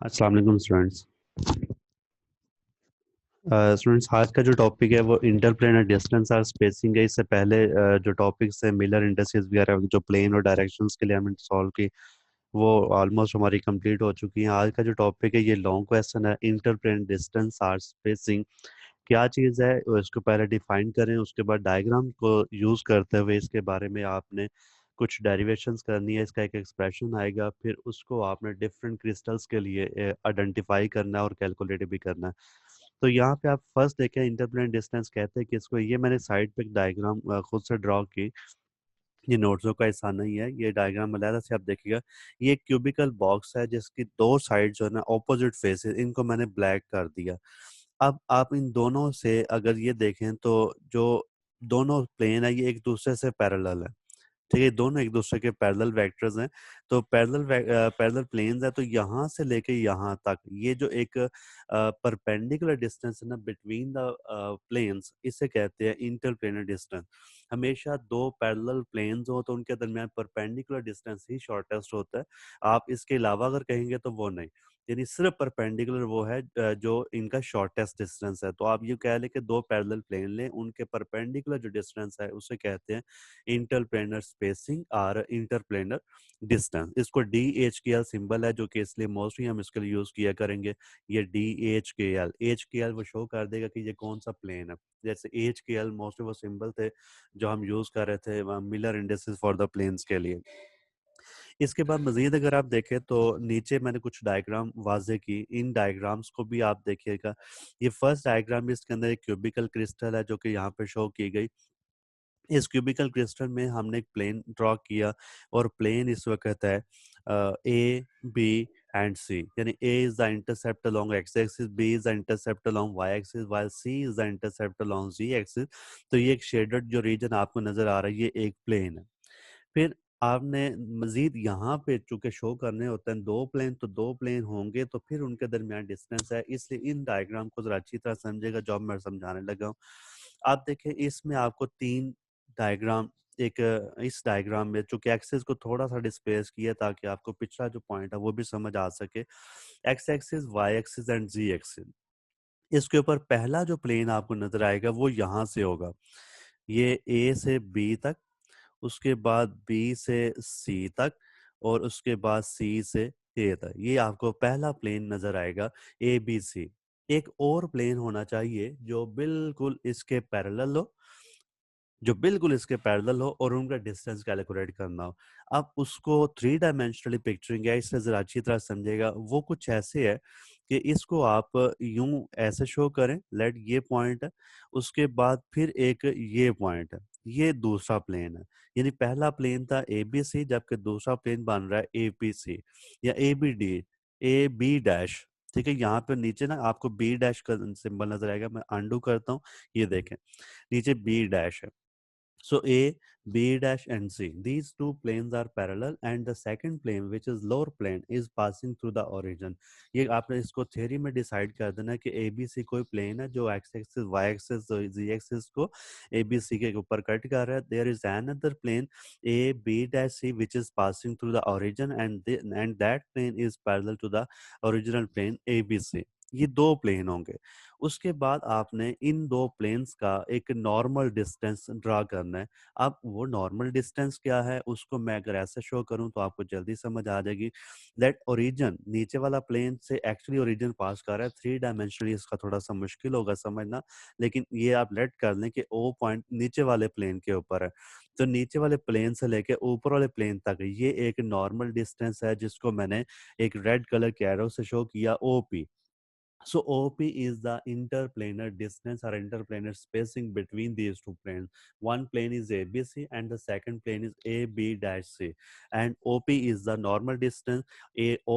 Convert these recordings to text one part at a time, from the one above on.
अस्सलाम वालेकुम students. Students, आज का जो टॉपिक है वो इंटरप्लेनर डिस्टेंस और स्पेसिंग है। इससे पहले जो टॉपिक्स है मिलर इंडस्ट्रीज वगैरह जो प्लेन और डायरेक्शंस के लिए हमने सॉल्व की, वो ऑलमोस्ट हमारी कंप्लीट हो चुकी हैं। आज का जो टॉपिक है ये लॉन्ग क्वेश्चन है, इंटरप्लेनर डिस्टेंस और स्पेसिंग क्या चीज़ है उसको पहले डिफाइन करें, उसके बाद डायग्राम को यूज़ करते हुए इसके बारे में आपने कुछ डेरिवेशंस करनी है, इसका एक एक्सप्रेशन आएगा, फिर उसको आपने डिफरेंट क्रिस्टल्स के लिए आइडेंटिफाई करना है और कैलकुलेट भी करना है। तो यहाँ पे आप फर्स्ट देखें इंटरप्लेनर डिस्टेंस कहते हैं कि इसको, ये मैंने साइड पे एक डायग्राम खुद से ड्रॉ की, ये नोट्सों का हिस्सा नहीं है, ये डायग्राम अलग से आप देखिएगा। ये एक क्यूबिकल बॉक्स है जिसकी दो साइड जो है ना ऑपोजिट फेसेस, इनको मैंने ब्लैक कर दिया। अब आप इन दोनों से अगर ये देखें तो जो दोनों प्लेन है ये एक दूसरे से पैरेलल है। ठीक है, दोनों एक दूसरे के पैरेलल वेक्टर्स हैं। तो पैरेलल प्लेन्स है, तो यहाँ से लेके यहाँ तक ये जो एक परपेंडिकुलर डिस्टेंस है ना बिटवीन द प्लेन्स, इसे कहते हैं इंटरप्लेनर डिस्टेंस। हमेशा दो पैरेलल प्लेन्स हो तो उनके दरमियान परपेंडिकुलर डिस्टेंस ही शॉर्टेस्ट होता है। आप इसके अलावा अगर कहेंगे तो वो नहीं, यानी सिर्फ परपेंडिकुलर वो है जो इनका शॉर्टेस्ट डिस्टेंस है। तो आप ये कह लें कि दो पैरेलल प्लेन लें, उनके परपेंडिकुलर जो डिस्टेंस है उसे कहते हैं इंटरप्लेनर स्पेसिंग और इंटरप्लेनर डिस्टेंस। इसको D H k L symbol है जो कि इसलिए मोस्टली हम इसके लिए यूज किया करेंगे। ये एच के एल वो शो कर देगा कि ये कौन सा प्लेन है। जैसे एच के एल मोस्टली वो सिंबल थे जो हम यूज कर रहे थे Miller indices for the planes के लिए। इसके बाद मजीद अगर आप देखें तो नीचे मैंने कुछ डायग्राम वाजे की, इन डायग्राम्स को भी आप देखिएगा। ये फर्स्ट डायग्राम, इसके अंदर एक क्यूबिकल क्रिस्टल है जो कि यहाँ पे शो की गई। इस क्यूबिकल क्रिस्टल में हमने एक प्लेन ड्रॉ किया और प्लेन इस वक्त है ए बी एंड सी, यानी A is the intercept along x axis, B is the intercept along y axis, while C is the intercept along z axis. तो ये एक शेडेड जो रीजन आपको नजर आ रहा है ये एक प्लेन है। फिर आपने मजीद यहाँ पे चूंकि शो करने होते हैं दो प्लेन, तो दो प्लेन होंगे तो फिर उनके दरमियान डिस्टेंस है, इसलिए इन डायग्राम को जरा अच्छी तरह समझेगा जो अब मैं समझाने लगा हूँ। आप देखें इसमें आपको तीन डायग्राम, एक इस डायग्राम में चूंकि एक्सेस को थोड़ा सा डिस्प्लेस किया ताकि आपको पिछला जो पॉइंट है वो भी समझ आ सके। X axis, y axis and z axis, इसके ऊपर पहला जो प्लेन आपको नजर आएगा वो यहाँ से होगा, ये ए से बी तक, उसके बाद बी से सी तक, और उसके बाद सी से ए तक। ये आपको पहला प्लेन नजर आएगा, ए बी सी। एक और प्लेन होना चाहिए जो बिल्कुल इसके पैरेलल हो, जो बिल्कुल इसके पैरेलल हो और उनका डिस्टेंस कैलकुलेट करना हो। अब उसको थ्री डायमेंशनली पिक्चरिंग है, इससे जरा अच्छी तरह समझेगा। वो कुछ ऐसे है कि इसको आप यूं ऐसे शो करें, लेट ये पॉइंट है, उसके बाद फिर एक ये पॉइंट है, ये दूसरा प्लेन है। यानी पहला प्लेन था ए बी सी, जबकि दूसरा प्लेन बन रहा है ए पी सी या A B D, A B dash. ठीक है, यहाँ पे नीचे ना आपको बी डैश का सिंबल नजर आएगा, मैं अंडू करता हूँ, ये देखें नीचे बी डैश है। So A, B dash and C. These two planes are parallel and the second plane which is lower plane is passing through the origin. ये आपने इसको थ्योरी में डिसाइड कर देना कि ए बी सी कोई प्लेन है जो एक्स एक्सिस वाई एक्सिस जी एक्सिस को ए बी सी के ऊपर कट कर रहा है। There is another plane A B dash C which is passing through the origin and that plane is parallel to the original plane A B C. ये दो plane होंगे। उसके बाद आपने इन दो प्लेन्स का एक नॉर्मल डिस्टेंस ड्रा करना है। अब वो नॉर्मल डिस्टेंस क्या है उसको मैं अगर ऐसे शो करूं तो आपको जल्दी समझ आ जाएगी। लेट ओरिजिन, नीचे वाला प्लेन से एक्चुअली ओरिजिन पास कर रहा है, थ्री डायमेंशनली इसका थोड़ा सा मुश्किल होगा समझना, लेकिन ये आप लेट कर लें कि ओ पॉइंट नीचे वाले प्लेन के ऊपर है। तो नीचे वाले प्लेन से लेके ऊपर वाले प्लेन तक ये एक नॉर्मल डिस्टेंस है जिसको मैंने एक रेड कलर के एरो से शो किया, OP. So OP is the interplanar distance or interplanar spacing between these two planes. One plane is ABC and the second plane is AB-C. And OP is the normal distance.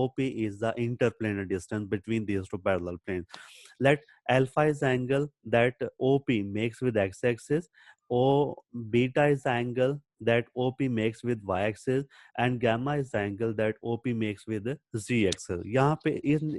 OP is the interplanar distance between these two parallel planes. Let alpha is the angle that OP makes with x-axis, O beta is the angle that OP makes with y-axis, and gamma is the angle that OP makes with z-axis. यहाँ पे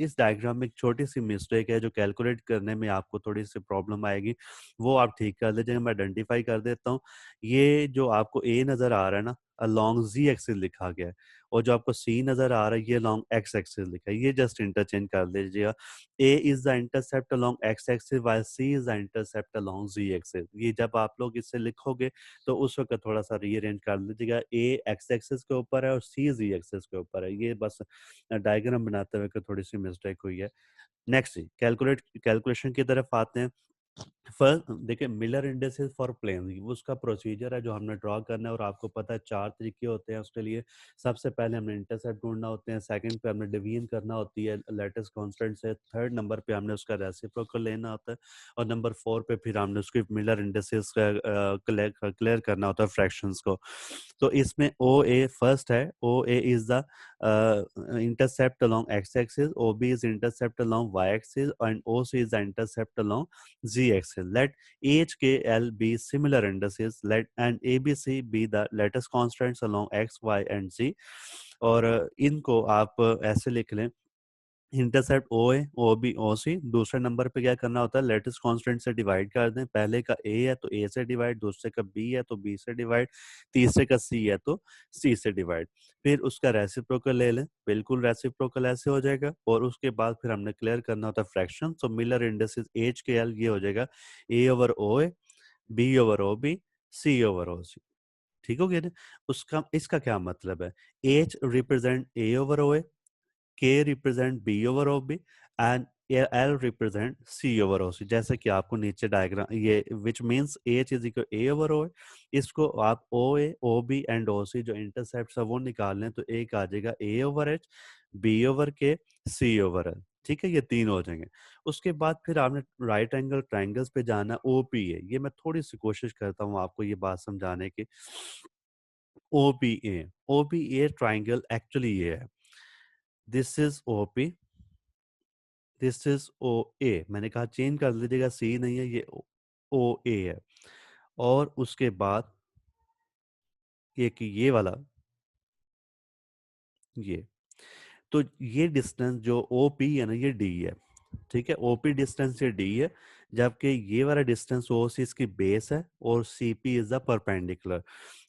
इस diagram में एक छोटी सी mistake है जो calculate करने में आपको थोड़ी सी प्रॉब्लम आएगी, वो आप ठीक कर लीजिएगा। मैं आइडेंटिफाई कर देता हूँ। ये जो आपको ए नजर आ रहा है ना, अलोंग जी एक्सिस लिखा गया है, और जो आपको सी नजर आ रहा है ये अलोंग एक्स एक्सिस लिखा है, ये जस्ट इंटरचेंज कर लीजिएगा। A is the intercept along x axis while C is the intercept along z axis. ये जब आप लोग इसे लिखोगे तो उस वक्त थोड़ा सा रीअरेंज कर लीजिएगा, ए एक्स एक्सिस के ऊपर है और सी जी एक्सिस के ऊपर है, ये बस डायग्राम बनाते हुए थोड़ी सी मिस्टेक हुई है। नेक्स्ट कैलकुलेशन की तरफ आते हैं। फर्स्ट देखिए, मिलर इंडेक्सेस फॉर प्लेन, उसका प्रोसीजर है जो हमने ड्रॉ करना है, और आपको पता है 4 तरीके होते हैं उसके लिए। सबसे पहले हमने इंटरसेप्ट ढूंढना होते हैं, सेकंड पे हमने डिवीजन करना होती है लेटेस्ट कांस्टेंट से, थर्ड नंबर पे हमने उसका रेसिप्रोकल लेना होता है, और नंबर 4 पे फिर हमने उसकी मिलर इंडेक्सेस का क्लियर करना होता है फ्रैक्शंस को। तो इसमें ओ ए फर्स्ट है, O A is the intercept along x-axis, OB is intercept along y-axis, and OC is the intercept along z-axis. Let H, K, L be similar indices. Let and ABC be the latest constants along x, y, and z. और इनको आप ऐसे लिख लें, intercept ओ ए O B O सी, दूसरे number पे क्या करना होता है, लेटेस्ट कांस्टेंट से डिवाइड कर दें, पहले का ए है तो ए से डिवाइड, दूसरे का बी है तो बी से डिवाइड, तीसरे का सी है तो सी से डिवाइड, फिर उसका रेसिप्रोकल ले लें, बिल्कुल रेसिप्रोकल ऐसे हो जाएगा, और उसके बाद फिर हमने क्लियर करना होता है फ्रैक्शन। तो Miller indexes h k l ये हो जाएगा a over o a, b over o b, c over o c. ठीक हो गया ना? उसका इसका क्या मतलब है, h represent a over o a, K represent B over OB and L represent C over OC, जैसे कि आपको नीचे डायग्राम ये which means H is equal A over OA। इसको आप OA, OB and OC जो इंटरसेप्ट है वो निकाल लें तो एक आ जाएगा A over H, B over K, C over L। ठीक है, ये तीन हो जाएंगे। उसके बाद फिर आपने राइट एंगल ट्राइंगल्स पे जाना, OPA, ये मैं थोड़ी सी कोशिश करता हूँ आपको ये बात समझाने की। OPA, OPA ट्राइंगल एक्चुअली ये है, this is OP, this is O A, मैंने कहा चेंज कर लीजिएगा, सी नहीं है ये, ओ ए है। और उसके बाद एक ये वाला, ये, तो ये डिस्टेंस जो ओ पी है ना ये डी है। ठीक है, ओपी डिस्टेंस ये डी है, जबकि ये वाला डिस्टेंस ओ सी इसकी बेस है, और C P is the perpendicular.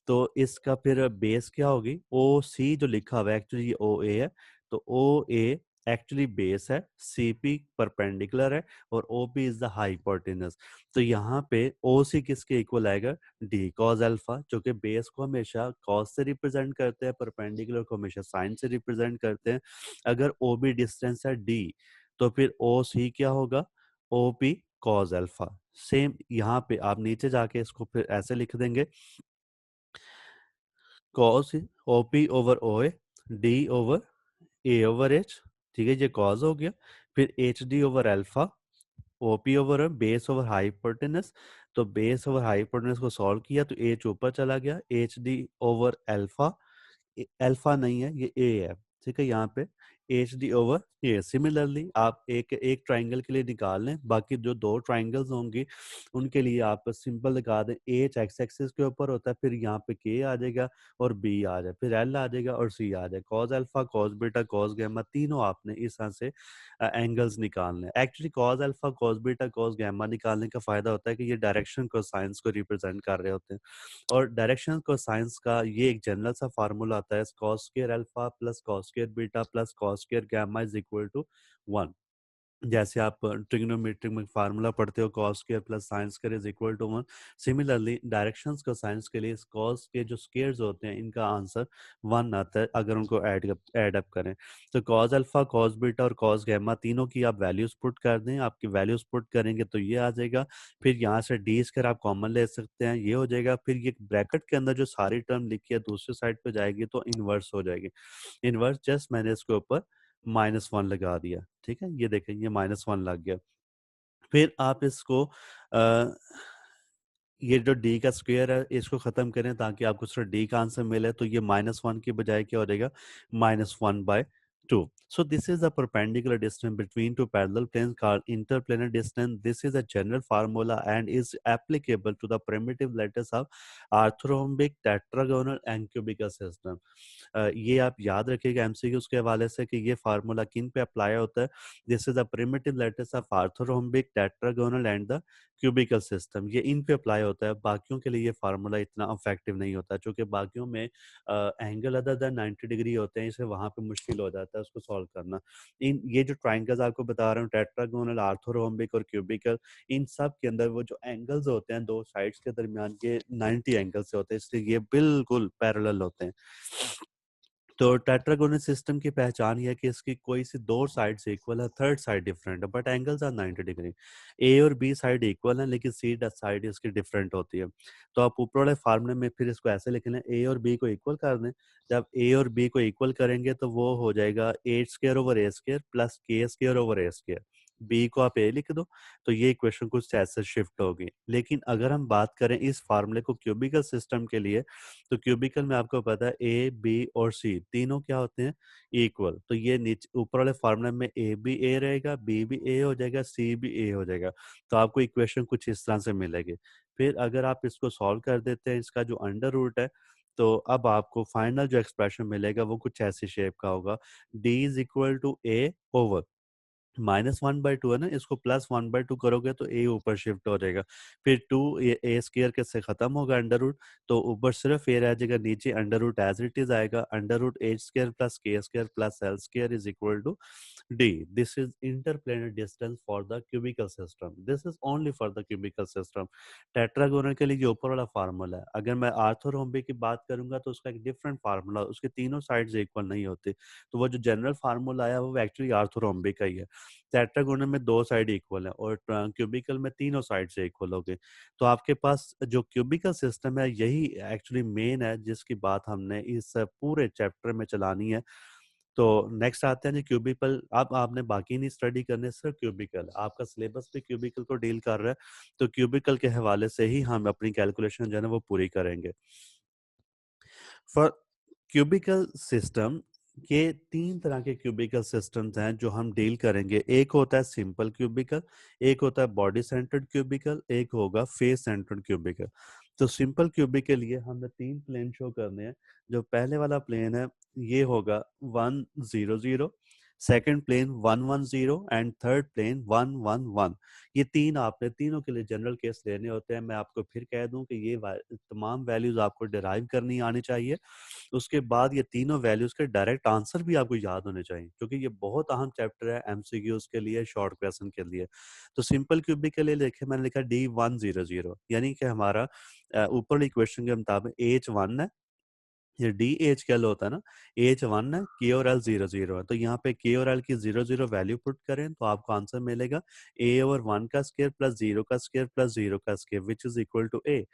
तो इसका फिर बेस क्या होगी, ओ सी जो लिखा हुआ है एक्चुअली ये ओ ए है, तो ओ ए एक्चुअली बेस है, सी पी परपेंडिकुलर है, और O P is the hypotenuse. तो यहाँ पे ओ सी किसके इक्वल आएगा, डी कॉज अल्फा, जो कि बेस को हमेशा कॉस से रिप्रेजेंट करते हैं, परपेंडिकुलर को हमेशा साइन से रिप्रेजेंट करते हैं। अगर ओ बी डिस्टेंस है डी, तो फिर ओ सी क्या होगा, O P cos alpha. Same यहाँ पे आप नीचे जाके इसको फिर ऐसे लिख देंगे, cos O P over o ए, डी ओवर ए ओवर एच। ठीक है, ये कॉज हो गया। फिर H D over alpha, OP over base over hypotenuse. तो बेस ओवर हाइपोटेनस को सॉल्व किया तो एच ऊपर चला गया, H D over alpha, alpha नहीं है ये ए है। ठीक है, यहाँ पे एच डी ओवर ए। सिमिलरली आप एक एक ट्राइंगल के लिए निकाल लें, बाकी जो दो ट्राइंगल्स होंगी उनके लिए आप सिंपल लगा दें, एच एक्स एक्सिस के ऊपर होता है, फिर यहाँ पे के आ जाएगा और बी आ जाए, फिर एल आ जाएगा और सी आ जाए, cos alpha cos beta cos gamma, तीनों आपने इस तरह से एंगल्स निकालने हैं। Actually cos alpha cos beta cos gamma निकालने का फायदा होता है कि ये डायरेक्शन को साइंस को रिप्रेजेंट कर रहे होते हैं, और डायरेक्शन को साइंस का ये एक जनरल सा फार्मूला आता है, cos square alpha plus cos square beta plus cos square gamma is equal to 1। जैसे आप ट्रिग्नोमेट्री में फार्मूला पढ़ते हो, cos square plus sine square is equal to 1। Similarly directions को साइंस के लिए कॉस के जो स्क्वायर्स होते हैं इनका आंसर 1 आता है अगर उनको ऐड अप करें। तो कॉस अल्फा कॉस बीटा और कॉस गैमा तीनों की आप वैल्यूज पुट कर दें, आपकी वैल्यूज पुट करेंगे तो ये आ जाएगा। फिर यहाँ से डी स्क्वायर आप कॉमन ले सकते हैं, ये हो जाएगा। फिर ये ब्रैकेट के अंदर जो सारी टर्म लिखी है दूसरी साइड पे जाएगी तो इनवर्स हो जाएगी। इनवर्स जस्ट मैंने इसके ऊपर -1 लगा दिया। ठीक है, ये देखें ये -1 लग गया। फिर आप इसको आ, ये जो डी का स्क्वायर है इसको खत्म करें ताकि आपको सिर्फ डी का आंसर मिले, तो ये -1 की बजाय क्या हो जाएगा, -1/2। 2. So this is the perpendicular distance between two parallel planes called interplanar distance. This is a general formula and is applicable to the primitive lattice of orthorhombic, tetragonal and cubical system. ये आप याद रखिएगा MCQs के हवाले से कि ये formula किन पे अप्लाई होता है. This is the primitive lattice of orthorhombic tetragonal and the cubical system. ये इन पे अप्लाई होता है, बाकियों के लिए ये फार्मूला इतना इफेक्टिव नहीं होता क्योंकि बाकियों में एंगल अदर देन 90 डिग्री होते हैं, इसे वहां पे मुश्किल हो जाता है उसको सॉल्व करना. इन ये जो ट्राइंगल्स आपको बता रहा हूँ टेट्रागोनल, ऑर्थोरोम्बिक और क्यूबिकल, इन सब के अंदर वो जो एंगल्स होते हैं दो साइड्स के दरमियान ये 90 एंगल से होते हैं, इसलिए ये बिल्कुल पैरेलल होते हैं. तो टेट्रागोनल सिस्टम की पहचान ये है कि इसकी कोई सी दो साइड्स इक्वल है, थर्ड साइड डिफरेंट है, बट एंगल्स आर 90 डिग्री. ए और बी साइड इक्वल है लेकिन सी साइड इसकी डिफरेंट होती है. तो आप ऊपर वाले फार्मूले में फिर इसको ऐसे लिख लें, ए और बी को इक्वल कर दें. जब ए और बी को इक्वल करेंगे तो वो हो जाएगा ए स्क्र ओवर ए स्क्र प्लस के स्क्र ओवर ए स्क्र. बी को आप ए लिख दो तो ये इक्वेशन कुछ ऐसे शिफ्ट होगी. लेकिन अगर हम बात करें इस फार्मूले को क्यूबिकल सिस्टम के लिए, तो क्यूबिकल में आपको पता है ए बी और सी तीनों क्या होते हैं, इक्वल. तो ये नीचे ऊपर वाले फार्मूले में ए भी ए रहेगा, बी भी ए हो जाएगा, सी भी ए हो जाएगा. तो आपको इक्वेशन कुछ इस तरह से मिलेगी. फिर अगर आप इसको सॉल्व कर देते हैं, इसका जो अंडर रूट है, तो अब आपको फाइनल जो एक्सप्रेशन मिलेगा वो कुछ ऐसी शेप का होगा. D is equal to A over -1/2 है ना, इसको +1/2 करोगे तो ए ऊपर शिफ्ट हो जाएगा. फिर 2 ए स्क्वायर के से खत्म होगा अंडर रूट, तो ऊपर सिर्फ ए रह जाएगा, नीचे under root as it is आएगा. Under root h square plus k square plus l square is equal to d. This is interplanar distance for the cubical system. This is only for the cubical system. Tetragonal के लिए जो ऊपर वाला formula है, अगर मैं आर्थोरोम्बिक की बात करूंगा तो उसका एक डिफरेंट फार्मूला, उसके तीनों साइड्स इक्वल नहीं होते. तो वो जो जनरल फार्मूला है वो एक्चुअली आर्थोरोम्बिक का ही है. टेट्रागोनल में दो साइड इक्वल है और क्यूबिकल में तीनों साइड से इक्वल हो गए. तो आपके पास जो क्यूबिकल सिस्टम है यही एक्चुअली मेन है जिसकी बात हमने इस पूरे चैप्टर में चलानी है. तो नेक्स्ट आते हैं जी क्यूबिकल. अब आपने बाकी नहीं स्टडी करने, सिर्फ क्यूबिकल, आपका सिलेबस भी क्यूबिकल को डील कर रहा है. तो क्यूबिकल के हवाले से ही हम अपनी कैलकुलेशन जो है ना वो पूरी करेंगे. फॉर क्यूबिकल सिस्टम, ये तीन तरह के क्यूबिकल सिस्टम्स हैं जो हम डील करेंगे. एक होता है सिंपल क्यूबिकल, एक होता है बॉडी सेंटर्ड क्यूबिकल, एक होगा फेस सेंटर्ड क्यूबिकल. तो सिंपल क्यूबिक के लिए हमने तीन प्लेन शो करने हैं. जो पहले वाला प्लेन है ये होगा 1 0 0, second plane 1 1 0 and third plane 1 1 1. ये तीन आपने तीनों के लिए जनरल केस लेने होते हैं. मैं आपको फिर कह दूं कि ये तमाम वैल्यूज आपको डिराइव करनी आनी चाहिए. उसके बाद ये तीनों वैल्यूज के डायरेक्ट आंसर भी आपको याद होने चाहिए क्योंकि ये बहुत अहम चैप्टर है एमसीक्यूज के लिए, शॉर्ट क्वेश्चन के लिए. तो सिंपल क्यूबिक के लिए देखे मैंने लिखा D1 0 0, यानी कि हमारा ऊपर इक्वेशन के मुताबिक H1 है, ये डी एच क्या होता है ना, एच वन है, के और एल 0 0 है. तो यहाँ पे के और एल की 0 0 वैल्यू पुट करें तो आपको आंसर मिलेगा ए ओवर 1 का स्क्वायर प्लस 0 का स्क्वायर प्लस 0 का square which is equal to A.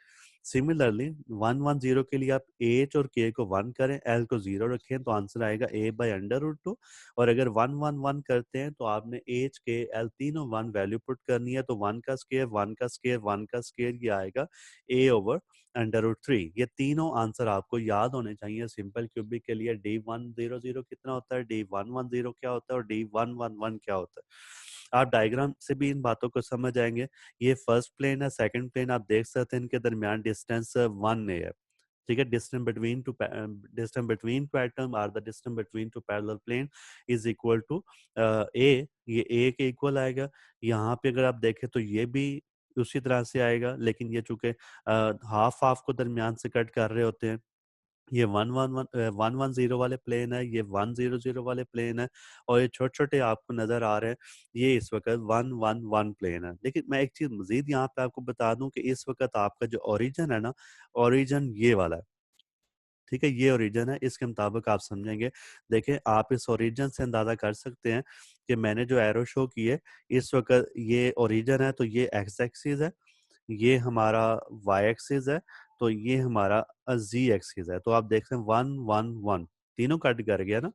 Similarly 1 1 0 के लिए आप एच और के को 1 करें, एल को 0 रखें तो आंसर आएगा ए बाई अंडर रूट 2. और अगर 1 1 1 करते हैं तो आपने एच के एल तीनों 1 वैल्यू पुट करनी है, तो 1 का स्क्वायर 1 का स्क्वायर 1 का स्क्वायर ये आएगा ए ओवर अंडर रूट 3. ये तीनों आंसर आपको याद होने चाहिए. सिंपल क्यूबिक के लिए D1 0 0 कितना होता है, D1 1 0 क्या होता है और D1 1 1 क्या होता है. आप डायग्राम से भी इन बातों को समझ आएंगे. ये फर्स्ट प्लेन है, सेकंड प्लेन आप देख सकते हैं, इनके दरमियान डिस्टेंस 1 है. ठीक है, distance between two atom are the distance between two parallel plane is equal to A. ये ए के इक्वल आएगा. यहाँ पे अगर आप देखें तो ये भी उसी तरह से आएगा, लेकिन ये चूंकि हाफ हाफ को दरमियान से कट कर रहे होते हैं. ये 1 1 1 वाले प्लेन है, ये 1 0 0 वाले प्लेन है, और ये छोटे छोटे आपको नजर आ रहे हैं, ये इस वक्त 1 1 1 प्लेन है. लेकिन मैं एक चीज मजीद यहाँ पे आपको बता दूं कि इस वक्त आपका जो ओरिजिन है ना, ओरिजिन ये वाला है. ठीक है, ये ओरिजिन है, इसके मुताबिक आप समझेंगे. देखें, आप इस ओरिजिन से अंदाजा कर सकते हैं कि मैंने जो एरो शो की है इस वक्त ये ओरिजिन है, तो ये एक्स एक्सिस है, ये हमारा वाई एक्सिस है, तो ये हमारा जी एक्सिस है. तो आप देख रहे हैं 1 1 1 तीनों कट कर गया ना,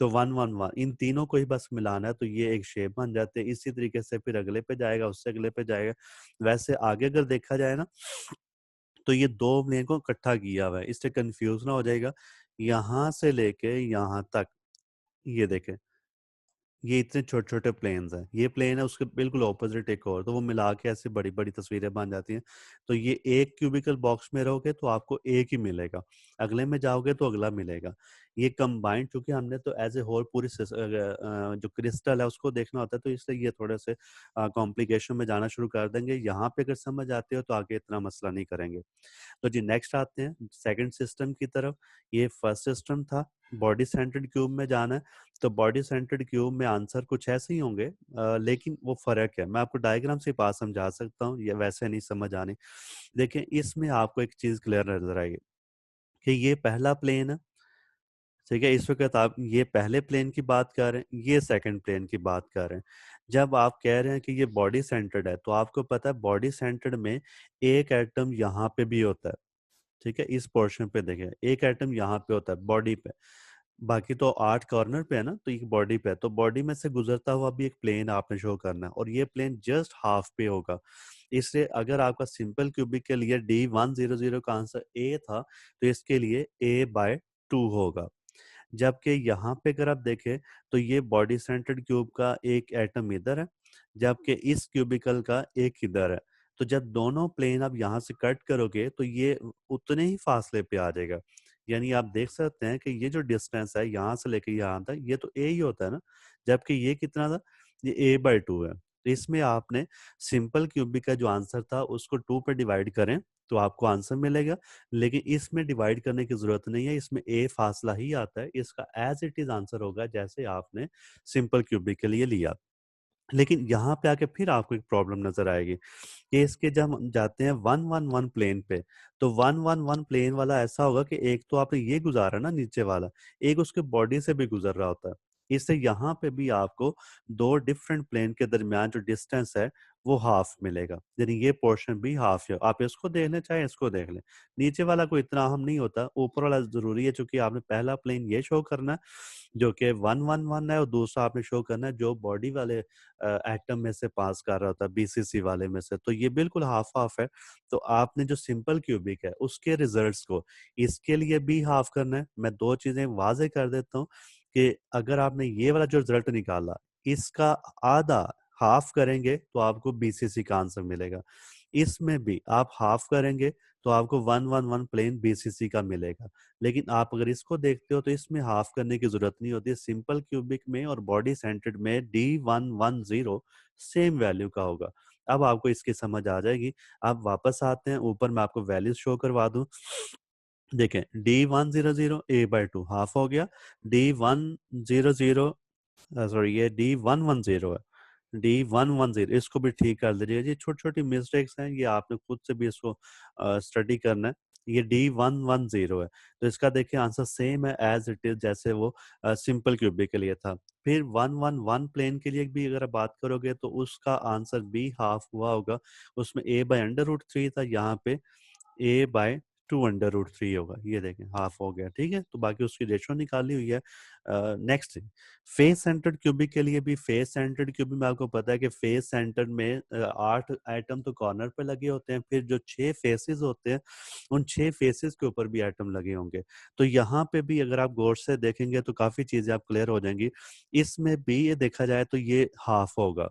तो 1 1 1 इन तीनों को ही बस मिलाना है तो ये एक शेप बन जाते हैं. इसी तरीके से फिर अगले पे जाएगा, उससे अगले पे जाएगा. वैसे आगे अगर देखा जाए ना तो ये दो प्लेन को इकट्ठा किया हुआ है, इससे कंफ्यूज ना हो जाएगा. यहाँ से लेके यहाँ तक ये देखें, ये इतने छोटे छोटे प्लेन्स हैं, ये प्लेन है उसके बिल्कुल ऑपोजिट एक और, तो वो मिला के ऐसे बड़ी बड़ी तस्वीरें बन जाती हैं। तो ये एक क्यूबिकल बॉक्स में रहोगे तो आपको एक ही मिलेगा, अगले में जाओगे तो अगला मिलेगा। ये कंबाइंड, चूंकि हमने तो एज ए होल पूरी जो क्रिस्टल है उसको देखना होता है, तो इसलिए ये थोड़े से कॉम्प्लिकेशन में जाना शुरू कर देंगे। यहाँ पे अगर समझ आते हो तो आगे इतना मसला नहीं करेंगे। तो जी नेक्स्ट आते हैं सेकंड सिस्टम की तरफ। ये फर्स्ट सिस्टम था, बॉडी सेंटर्ड क्यूब में जाना है। तो बॉडी सेंटर्ड क्यूब में आंसर कुछ ऐसे ही होंगे, लेकिन वो फर्क है, मैं आपको डायग्राम से पास समझा सकता हूँ, ये वैसे नहीं समझ आने। देखिए इसमें आपको एक चीज क्लियर नजर आएगी कि ये पहला प्लेन है, ठीक है, इस वक्त आप ये पहले प्लेन की बात कर रहे हैं, ये सेकंड प्लेन की बात कर रहे हैं। जब आप कह रहे हैं कि ये बॉडी सेंटर्ड है, तो आपको पता है बॉडी सेंटर्ड में एक एटम यहाँ पे भी होता है, ठीक है, इस पोर्शन पे देखें एक एटम यहाँ पे होता है बॉडी पे, बाकी तो 8 कॉर्नर पे है ना, तो ये बॉडी पे है, तो बॉडी में से गुजरता हुआ भी एक प्लेन आपने शो करना है, और ये प्लेन जस्ट हाफ पे होगा। इसलिए अगर आपका सिंपल क्यूबिक के लिए D100 का आंसर ए था, तो इसके लिए A/2 होगा। जबकि यहाँ पे अगर आप देखें तो ये बॉडी सेंटर्ड क्यूब का एक एटम इधर है, जबकि इस क्यूबिकल का एक इधर है। तो जब दोनों प्लेन आप यहाँ से कट करोगे तो ये उतने ही फासले पे आ जाएगा। यानी आप देख सकते हैं कि ये जो डिस्टेंस है यहाँ से लेके यहाँ तक, ये तो ए ही होता है ना, जबकि ये कितना था, ये A/2 है। तो इसमें आपने सिंपल क्यूबिक का जो आंसर था उसको 2 पे डिवाइड करें तो आपको आंसर मिलेगा। लेकिन इसमें डिवाइड करने की जरूरत नहीं है, इसमें ए फासला ही आता है, इसका एज इट इज आंसर होगा जैसे आपने सिंपल क्यूबिक के लिए लिया। लेकिन यहाँ पे आके फिर आपको एक प्रॉब्लम नजर आएगी कि इसके जब हम जाते हैं 111 प्लेन पे, तो 111 प्लेन वाला ऐसा होगा कि एक तो आपने ये गुजारा ना नीचे वाला, एक उसके बॉडी से भी गुजर रहा होता है। इससे यहाँ पे भी आपको दो डिफरेंट प्लेन के दरमियान जो डिस्टेंस है वो हाफ मिलेगा, यानी ये पोर्शन भी हाफ है। आप इसको देख लें चाहे इसको देख लें, नीचे वाला कोई इतना अहम नहीं होता, ऊपर वाला जरूरी है, क्योंकि आपने पहला प्लेन ये शो करना है जो कि 111 है, और दूसरा आपने शो करना है जो बॉडी वाले एटम में से पास कर रहा होता है, बीसीसी वाले में से, तो ये बिल्कुल हाफ हाफ है। तो आपने जो सिंपल क्यूबिक है उसके रिजल्ट्स को इसके लिए भी हाफ करना है। मैं दो चीजें वाजे कर देता हूँ कि अगर आपने ये वाला जो रिजल्ट निकाला, इसका आधा हाफ करेंगे तो आपको बीसीसी का आंसर मिलेगा। इसमें भी आप हाफ करेंगे तो आपको 111 प्लेन बीसीसी का मिलेगा। लेकिन आप अगर इसको देखते हो तो इसमें हाफ करने की जरूरत नहीं होती, सिंपल क्यूबिक में और बॉडी सेंटर्ड में D110 सेम वैल्यू का होगा। अब आपको इसकी समझ आ जाएगी। आप वापस आते हैं ऊपर, मैं आपको वैल्यूज शो करवा दूं। देखें D100 A/2 हाफ हो गया, D100 सॉरी ये D110 है, D110 इसको भी ठीक कर दीजिए। ये छोटी छोटी मिस्टेक्स हैं, ये आपने खुद से भी इसको स्टडी करना है। ये D110 है, तो इसका देखिए आंसर सेम है एज इट इज जैसे वो सिंपल क्यूबिक के लिए था। फिर 111 प्लेन के लिए भी अगर आप बात करोगे तो उसका आंसर भी हाफ हुआ होगा, उसमें A/√3 था, यहाँ पे A/2√3 होगा। ये देखें हाफ हो गया, ठीक है, तो बाकी उसकी रेशो निकाली हुई है। नेक्स्ट फेस सेंटर्ड क्यूबिक के लिए भी, फेस सेंटर्ड क्यूबिक में आपको पता है कि फेस सेंटर्ड में 8 एटम तो कॉर्नर पे लगे होते हैं, फिर जो 6 फेसेस होते हैं उन 6 फेसेस के ऊपर भी एटम लगे होंगे। तो यहाँ पे भी अगर आप गौर से देखेंगे तो काफी चीजें आप क्लियर हो जाएंगी। इसमें भी ये देखा जाए तो ये हाफ होगा,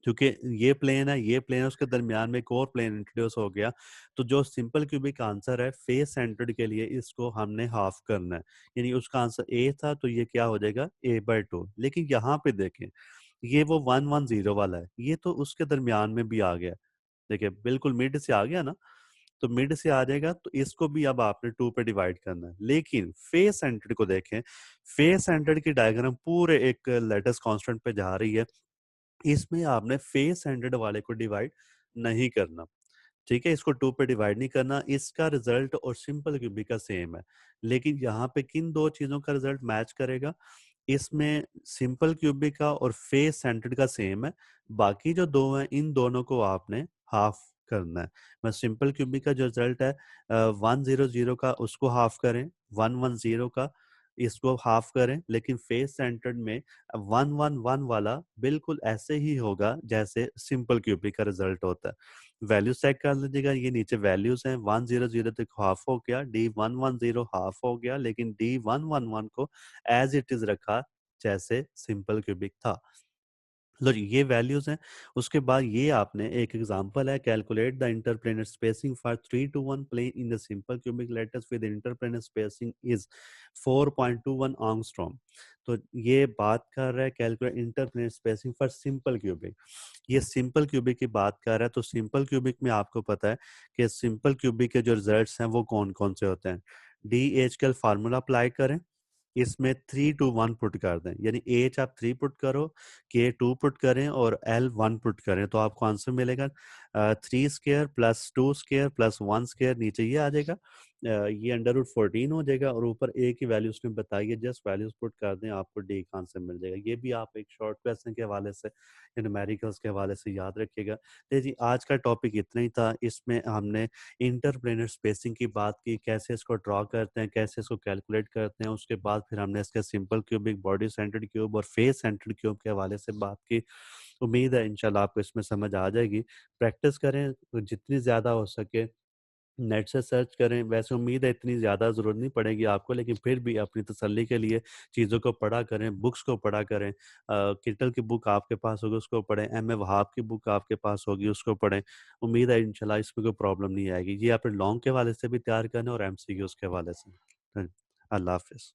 क्योंकि ये प्लेन है, ये प्लेन है, उसके दरमियान में एक और प्लेन इंट्रोड्यूस हो गया। तो जो सिंपल क्यूबिक आंसर है फेस सेंटर्ड के लिए, इसको हमने हाफ करना है, यानी उसका आंसर ए था, तो ये क्या हो जाएगा A/2। लेकिन यहाँ पे देखें ये वो 110 वाला है, ये तो उसके दरमियान में भी आ गया, देखिए बिल्कुल मिड से आ गया ना, तो मिड से आ जाएगा, तो इसको भी अब आपने 2 पे डिवाइड करना है। लेकिन फेस सेंटर्ड को देखें, फेस सेंटर्ड की डायग्राम पूरे एक लेटेस्ट कांस्टेंट पे जा रही है, इसमें आपने फेस सेंटर्ड वाले को डिवाइड नहीं करना, ठीक है, इसको 2 पे डिवाइड नहीं करना। इसका रिजल्ट और सिंपल क्यूबिक का सेम है, लेकिन यहाँ पे किन दो चीजों का रिजल्ट मैच करेगा, इसमें सिंपल क्यूबिक का और फेस सेंटर्ड का सेम है, बाकी जो दो हैं इन दोनों को आपने हाफ करना है। मैं सिंपल क्यूबिक का जो रिजल्ट है 100 का उसको हाफ करें, 110 का इसको हाफ करें, लेकिन फेस सेंटर्ड में 111 वाला बिल्कुल ऐसे ही होगा जैसे सिंपल क्यूबिक का रिजल्ट होता है। वैल्यूज चेक कर लीजिएगा, ये नीचे वैल्यूज हैं, 100 तक हाफ हो गया, D110 हाफ हो गया, लेकिन D111 को एज इट इज रखा जैसे सिंपल क्यूबिक था। लो जी, ये वैल्यूज हैं। उसके बाद ये आपने एक एग्जांपल है, calculate the interplanar spacing for 3 to 1 plane in the simple cubic lattice with interplanar spacing is 4.21 angstrom. तो ये बात कर रहा है calculate interplanar spacing for simple cubic. ये सिंपल क्यूबिक की बात कर रहा है। तो सिंपल क्यूबिक में आपको पता है कि सिंपल क्यूबिक के जो रिजल्ट्स हैं वो कौन कौन से होते हैं। डी एच का फार्मूला अप्लाई करें, इसमें 3 to 1 पुट कर दें, यानी एच आप 3 पुट करो, के 2 पुट करें और एल 1 पुट करें, तो आपको आंसर मिलेगा 3 square plus 2 square plus 1 square, नीचे ये आ जाएगा, ये अंडर रूट 14 हो जाएगा और ऊपर ए की वैल्यू उसने बताई है, जस्ट वैल्यूज पुट कर दें, आपको डी का आंसर मिल जाएगा। ये भी आप एक शॉर्ट क्वेश्चन के हवाले से, न्यूमेरिकल्स के हवाले से याद रखिएगा। तो जी आज का टॉपिक इतना ही था। इसमें हमने इंटरप्लेनर स्पेसिंग की बात की, कैसे इसको ड्रॉ करते हैं, कैसे इसको कैलकुलेट करते हैं। उसके बाद फिर हमने इसके simple cubic, body centred cube और फेस सेंटर्ड क्यूब के हवाले से बात की। उम्मीद है इंशाल्लाह आपको इसमें समझ आ जाएगी। प्रैक्टिस करें तो जितनी ज़्यादा हो सके, नेट से सर्च करें। वैसे उम्मीद है इतनी ज़्यादा ज़रूरत नहीं पड़ेगी आपको, लेकिन फिर भी अपनी तसल्ली के लिए चीज़ों को पढ़ा करें, बुक्स को पढ़ा करें। किटल की बुक आपके पास होगी उसको पढ़ें, एम ए वहाब की बुक आपके पास होगी उसको पढ़ें। उम्मीद है इंशाल्लाह इसमें कोई प्रॉब्लम नहीं आएगी। ये अपने लॉन्ग के हवाले से भी तैयार करें और एमसीक्यूज़ के हवाले से। अल्लाह हाफ़िज़।